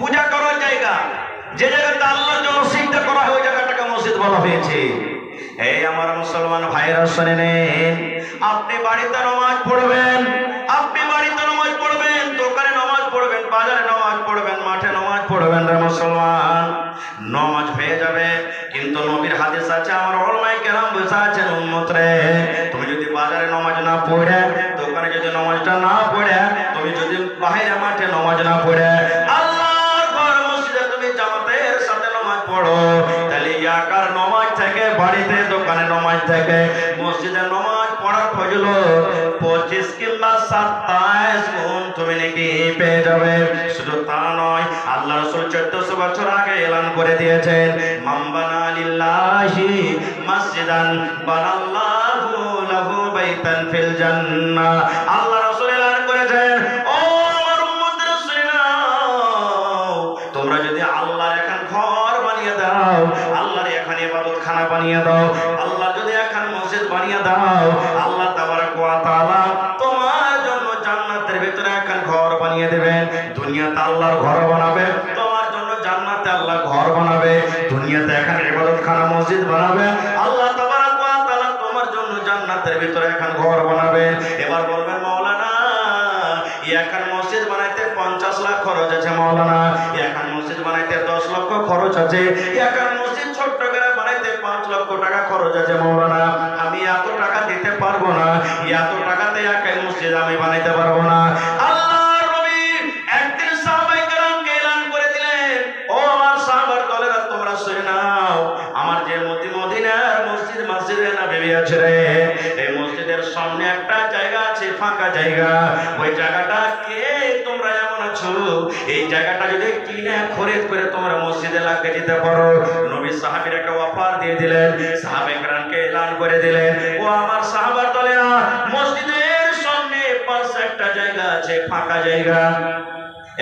পূজা করার জায়গা, যে জায়গাটা আল্লাহর জন্য সিজদা করা হয় ওই জায়গাটাকে মসজিদ বলা হয়েছে। এই আমার মুসলমান ভাইরা শুনে নেন, আপনি বাড়িতে নামাজ পড়বেন, আপনি বাড়িতে নামাজ পড়বেন, দোকানে নামাজ পড়বেন, বাজারে নামাজ পড়বেন, মাঠে নামাজ পড়বেন রে মুসলমান, নামাজ হয়ে যাবে। কিন্তু নবীর হাদিস আছে, আমার উলামায়ে কেরাম বসে আছেন, উম্মত রে, তুমি যদি বাজারে নামাজ না পড়ে, দোকানে যদি নামাজটা না পড়ে, তুমি যদি বাইরে মাঠে নামাজ না পড়ে আল্লাহর ঘর মসজিদে তুমি জামাতের সাথে নামাজ পড়ো, তাহলে একার নামাজ থেকে, বাড়িতে দোকানে নামাজ থেকে মসজিদে নামাজ পড়ার ফজিলত 25 কিংবা 27 গুণ তুমি নাকি পেয়ে যাবে। শুধু তা নয়, আল্লাহ রাসূল 1400 বছর আগে এলান করে দিয়েছেন, মান বানা লিল্লাহি মসজিদান বানাল্লাহু লাহু বাইতান ফিল জান্নাহ। আল্লাহ রাসূল এলান করেছেন, ও আমার উম্মতের শুনে নাও, তোমরা যদি আল্লাহর এখন ঘর বানিয়ে দাও, আল্লাহর এখানে ইবাদতখানা বানিয়ে দাও, আল্লাহ যদি এখন মসজিদ বানিয়ে দাও, আল্লাহ তাবারক ওয়া তাআলা তোমার জন্য জান্নাতের ভিতরে এখন ঘর বানিয়ে দেবেন। দুনিয়াতে আল্লাহর ঘর বানাবে, তোমার জন্য জান্নাতে আল্লাহ ঘর বানাবে। দুনিয়াতে এখন ইবাদতখানা মসজিদ বানাবে, আল্লাহ তাবারক ওয়া তাআলা তোমার জন্য জান্নাতের ভিতরে এখন ঘর বানাবে। এবার বলবেন, মাওলানা এখন মসজিদ বানাইতে 50 লাখ খরচ আছে, মাওলানা এখন মসজিদ বানাইতে 10 লক্ষ খরচ আছে, এখন মসজিদ ছোট্ট করে বানাইতে 5 লক্ষ টাকা খরচ আছে, মাওলানা আমি এত টাকা দিতে পারবো না, এত টাকাতে এক মসজিদ আমি বানাইতে পারবো না। আল্লাহর নবী একদিন সাহাবায়ে কেরামকে এলান করে দিলেন, ও আমার সাহাবার দলেরা, তোমরা শুনে নাও, আমার যে মদিনার মসজিদ, মসজিদে নববী আছে রে, এই মসজিদের সামনে একটা জায়গা আছে, ফাঁকা জায়গা, ওই জায়গাটা কে তোমরা এমন আছো, এই জায়গাটা যদি কিনে খরিদ করে তোমরা মসজিদে লাগিয়ে দিতে পারো। নবী সাহাবীর একটা অফার দিয়ে দিলেন, সাহাবায়ে কেরামকে এলান করে দিলেন, ও আমার সাহাবার দলেরা, মসজিদের সামনে পাশে একটা জায়গা আছে, ফাঁকা জায়গা,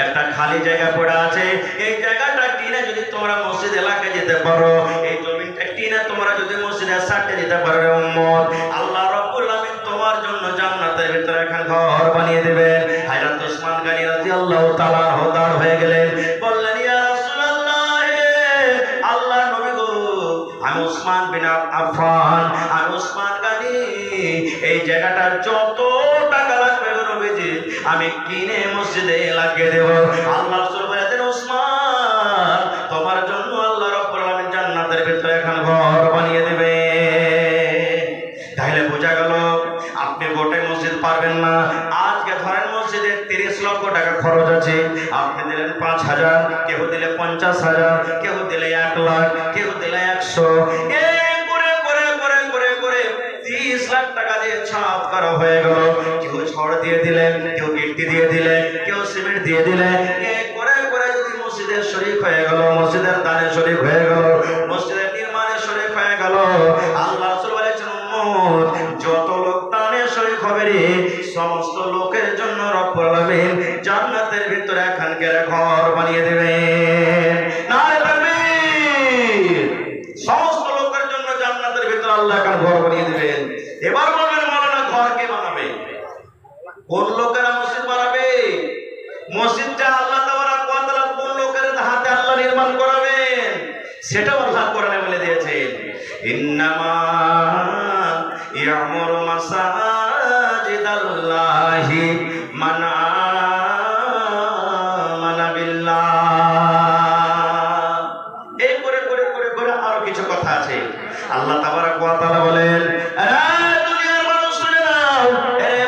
একটা খালি জায়গা পড়ে আছে, এই জায়গাটা কিনে যদি তোমরা মসজিদে লাগিয়ে দিতে পারো, এই জমিটা কিনে তোমরা যদি মসজিদে সাটিয়ে দিতে পারো রে উম্মত, আল্লাহ রাব্বুল আলামিন তোমার জন্য জান্নাতের ভিতরে এখন ঘর বানিয়ে দিবেন। হযরত ওসমান গনি রাদিয়াল্লাহু তাআলা আনহু দাঁড় হয়ে গেলেন, বললেন, ইয়া রাসূলুল্লাহ, আল্লাহর নবী গো, আমি ওসমান বিন আফফান, আমি ওসমান গনি, এই জায়গাটা যত টাকা লাগবে গো নবীজি আমি কিনে মসজিদে লাগিয়ে দেব। আল্লাহ রাসূল বলেছেন, ওসমান তোমার জন্য আল্লাহ রাব্বুল আলামিন জান্নাতের ভিতরে এখন ঘর বানিয়ে দেবে। তাহলে বোঝা গেল আপনি গোটাই মসজিদ পারবেন না। আজকে ধরেন মসজিদে 30 লক্ষ টাকা খরচ আছে, আপনি দিলেন 5,000, কেউ দিলে 50,000, কেউ দিলে 1 লাখ, কেউ দিলে 100, এই করে করে করে করে করে 30 লাখ টাকা দিয়ে ছাপ করা হয়ে গেল। কেউ ছড় দিয়ে দিলেন, কেউ গিট্টি দিয়ে দিলেন, কেউ সিমেন্ট দিয়ে দিলেন, এই করে করে যদি মসজিদের শরীক হয়ে গেল, মসজিদের দানে শরীক হয়ে গেল, মসজিদের নির্মাণে শরীক হয়ে গেল, আল্লাহ রাসূল বলেছেন, উম্মত যত লোক দানে শরীক হবে রে, সমস্ত লোকের জন্য রব্বুল আলামিন জান্নাতের ভিতরে এখানকার ঘর বানিয়ে দেবেন। নারে তাকবীর! সমস্ত লোকের জন্য জান্নাতের ভিতরে আল্লাহ এখানে ঘর বানিয়ে দেবেন। এবার বলবেন, মাওলানা ঘর কে বানাবে? কোন লোকেরা মসজিদ বানাবে? মসজিদটা আল্লাহ তাবারক ওয়া তাআলা কোন লোকের হাতে আল্লাহ নির্মাণ করাবেন সেটাও আল্লাহ কোরআনে বলে দিয়েছেন, ইন্নামা ইয়ামুরু মাসাজিদাল্লাহি মান আমানা বিল্লাহ। এই করে করে করে করে আরো কিছু কথা আছে। আল্লাহ তাবারক ওয়া তাআলা বলেন, দুনিয়ার মানুষ শুনে নাও,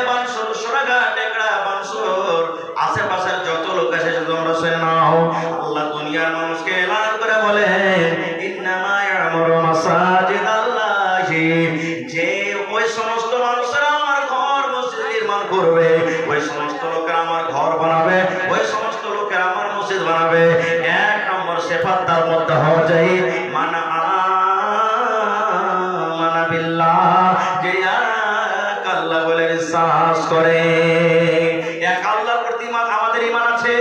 বানসুর, সোনাঘাট, টেকরা, বানসুর, আশেপাশের যত লোক আছে তোমরা শুনে নাও, আল্লাহ দুনিয়ার মানুষকে এলান করে বলেন, ইন্নামা ইয়ামুরু মাসাজিদাল্লাহি, যে ওই সমস্ত মানুষেরা আমার ঘর মসজিদ নির্মাণ করবে, ওই সমস্ত লোকেরা আমার ঘর বানাবে, ওই সমস্ত লোকেরা আমার মসজিদ বানাবে, 1 নম্বর সিফাত তার মধ্যে হওয়া যায় মান আমানা বিল্লাহ, যে এক আল্লাহ বলে বিশ্বাস করে। এক আল্লাহর প্রতি আমাদের ঈমান আছে,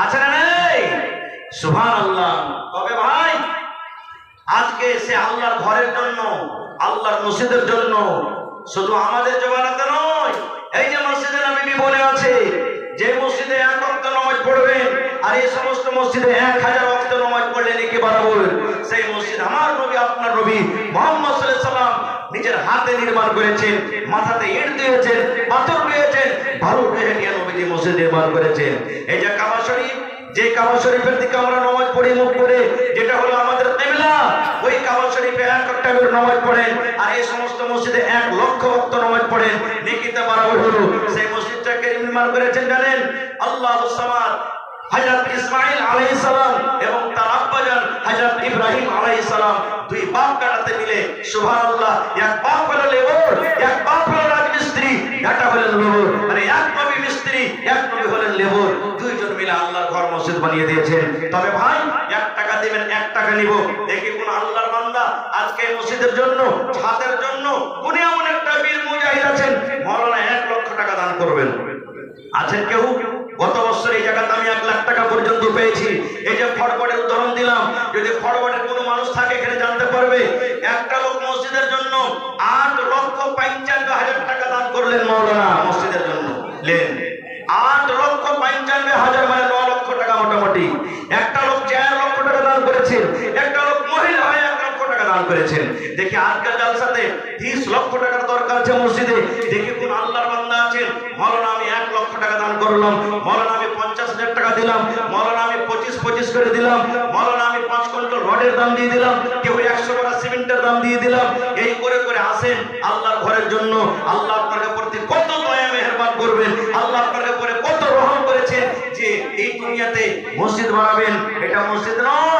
আছে না নেই? সুবহানাল্লাহ। তবে ভাই আজকে সে আল্লাহর ঘরের জন্য, আল্লাহর মসজিদের জন্য শুধু আমাদের জমানাতে নয়, এই যে মসজিদে নববী বলে আছে, যে মসজিদে 1 ওয়াক্ত নামাজ পড়বেন আর এই সমস্ত মসজিদে 1000 ওয়াক্ত নামাজ পড়লে নাকি বরাবর। সেই মসজিদ আমার নবী আপনার নবী মুহাম্মদ সাল্লাল্লাহু আলাইহি সাল্লাম নিজের হাতে নির্মাণ করেছেন, মাথাতে ইট দিয়েছেন, পাথর দিয়েছেন, বালু ঢেলে নিয়ে নবীজি মসজিদ নির্মাণ করেছেন। এই যে কাবা শরীফ, যে কাবা শরীফের দিকে আমরা নামাজ পড়ি মুখ করে, যেটা হলো আমাদের কিবলা, ওই কাবা শরীফে 1 টাইমের নামাজ পড়েন, আর এই সমস্ত মসজিদে 1 লক্ষ ওয়াক্ত নামাজ পড়েন, নেকিতে বরাবর হলো। সেই মসজিদটাকে নির্মাণ করেছেন জানেন আল্লাহুস সামাদ হযরত ইসমাঈল আলাইহিস সালাম এবং তার আব্বাজান হযরত ইব্রাহিম আলাইহিস সালাম, দুই বাপ কাটাতে মিলে সুবহানাল্লাহ, এক বাপ হলো লেবর, এক বাপ হলো রাজমিস্ত্রি, এটা হলেন লেবর, মানে এক নবী মিস্ত্রি, এক নবী হলেন লেবর, দুইজন মিলে আল্লাহর ঘর মসজিদ বানিয়ে দিয়েছেন। তবে ভাই 1 টাকা দিবেন, 1 টাকা নিব, দেখি কোন আল্লাহর বান্দা আজকে এই মসজিদের জন্য, ছাদের জন্য কোন এমন একটা বীর মুজাহিদ আছেন মাওলানা 1 লক্ষ টাকা দান করবেন? আছেন কেউ? গত বছর এই জায়গাতে আমি 1 লাখ টাকা পর্যন্ত পেয়েছি। এই যে ফরওয়ার্ডের উদাহরণ দিলাম, যদি ফরওয়ার্ডের কোনো মানুষ থাকে এখানে জানতে পারবে, একটা লোক মসজিদের জন্য 8,95,000 টাকা দান করলেন মাওলানা মসজিদের জন্য। লেন 8,95,000 মানে 9 লক্ষ টাকা মোটামুটি। একটা লোক 4 লক্ষ টাকা দান করেছেন, একটা লোক মহিলা হয়ে 1 লক্ষ টাকা দান করেছেন। দেখি আজকের জালসাতে 30 লক্ষ টাকার দরকার আছে মসজিদে, দেখি কোন আল্লাহর বান্দা আছেন মাওলানা আমি 1 লক্ষ টাকা দান করলাম, মাওলানা আমি 50,000 টাকা দিলাম, মাওলানা আমি 25 করে দিলাম, মাওলানা আমি 5 কুইন্টাল রডের দাম দিয়ে দিলাম, কেউ 100 বড়া সিমেন্টের দাম দিয়ে দিলাম। এই করে করে আসেন আল্লাহর ঘরের জন্য। আল্লাহ আপনাদের প্রতি কত দয়া মেহেরবান করবেন, আল্লাহ আপনাদের উপরে কত রহম করেছেন যে এই দুনিয়াতে মসজিদ বানাবেন। এটা মসজিদ নয়।